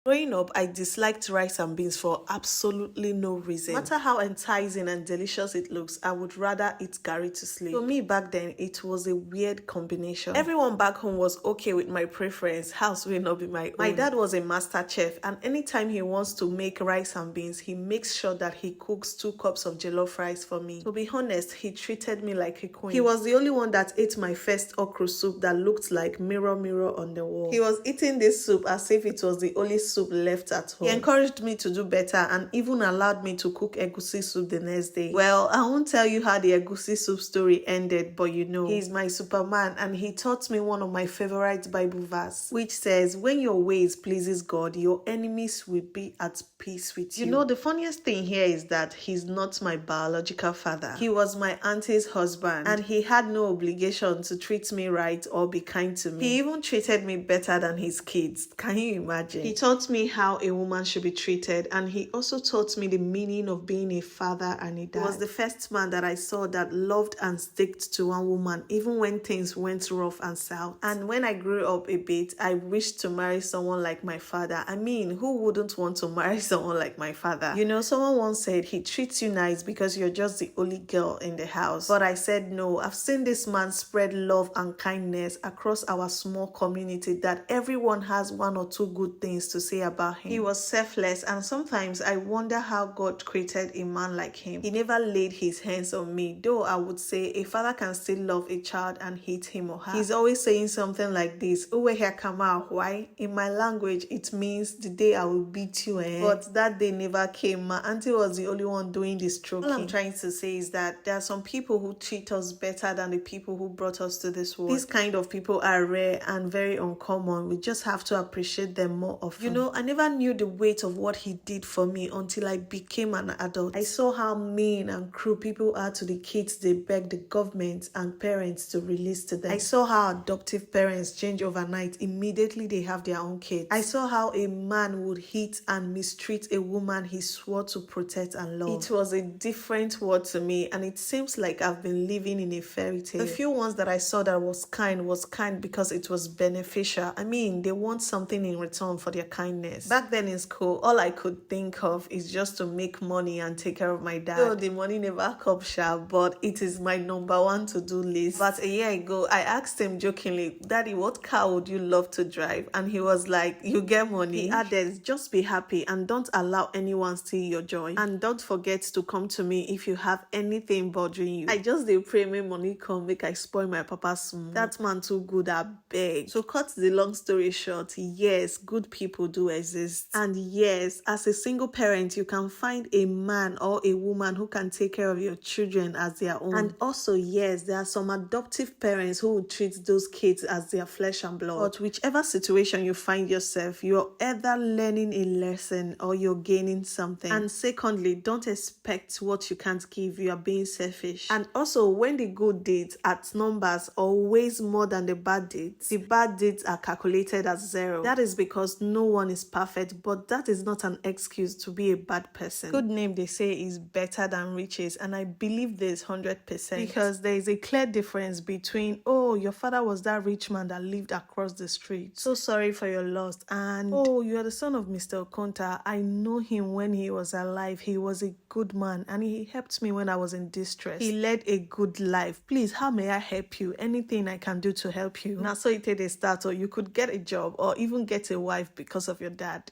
Growing up, I disliked rice and beans for absolutely no reason. No matter how enticing and delicious it looks, I would rather eat curry to sleep. For me back then, it was a weird combination. Everyone back home was okay with my preference. House will not be my own. My dad was a master chef, and anytime he wants to make rice and beans, he makes sure that he cooks 2 cups of jollof rice for me. To be honest, he treated me like a queen. He was the only one that ate my first okra soup that looked like mirror on the wall. He was eating this soup as if it was the only soup left at home. He encouraged me to do better and even allowed me to cook egusi soup the next day. Well, I won't tell you how the egusi soup story ended, but you know, he's my superman, and he taught me one of my favorite Bible verse, which says, when your ways pleases God, your enemies will be at peace with you. You know, the funniest thing here is that he's not my biological father. He was my auntie's husband, and he had no obligation to treat me right or be kind to me. He even treated me better than his kids. Can you imagine? He taught me how a woman should be treated, and he also taught me the meaning of being a father and a dad. He was the first man that I saw that loved and sticked to one woman even when things went rough and south. And when I grew up a bit, I wished to marry someone like my father. I mean, who wouldn't want to marry someone like my father? You know, someone once said he treats you nice because you're just the only girl in the house. But I said no. I've seen this man spread love and kindness across our small community that everyone has 1 or 2 good things to say about him. He was selfless, and sometimes I wonder how God created a man like him. He never laid his hands on me, though I would say a father can still love a child and hate him or her. He's always saying something like this, "Uwe here come out." Why? In my language, it means the day I will beat you, eh? But that day never came. My auntie was the only one doing the stroking. All I'm trying to say is that there are some people who treat us better than the people who brought us to this world. These kind of people are rare and very uncommon. We just have to appreciate them more often. You know, I never knew the weight of what he did for me until I became an adult. I saw how mean and cruel people are to the kids they beg the government and parents to release to them. I saw how adoptive parents change overnight immediately they have their own kids. I saw how a man would hit and mistreat a woman he swore to protect and love. It was a different world to me, and it seems like I've been living in a fairy tale. The few ones that I saw that was kind because it was beneficial. I mean, they want something in return for their kindness. Back then in school, all I could think of is just to make money and take care of my dad. So the money never comes sharp, but it is my number 1 to-do list. But a year ago, I asked him jokingly, "Daddy, what car would you love to drive?" And he was like, "You get money." He added, "Just be happy and don't allow anyone steal your joy. And don't forget to come to me if you have anything bothering you." I just dey pray make money come make I spoil my papa's small. That man too good, I beg. So cut the long story short, yes, good people do exist. And yes, as a single parent, you can find a man or a woman who can take care of your children as their own. And also, yes, there are some adoptive parents who will treat those kids as their flesh and blood. But whichever situation you find yourself, you're either learning a lesson or you're gaining something. And secondly, don't expect what you can't give. You are being selfish. And also, when the good deeds at numbers always more than the bad deeds, the bad deeds are calculated as 0. That is because no one is perfect, but that is not an excuse to be a bad person. Good name, they say, is better than riches, and I believe this 100%, because there is a clear difference between, "Oh, your father was that rich man that lived across the street. So sorry for your loss," and, "Oh, you are the son of Mr. Okonta. I know him when he was alive. He was a good man and he helped me when I was in distress. He led a good life. Please, how may I help you? Anything I can do to help you." Now, so it a start, or you could get a job or even get a wife because of your dad.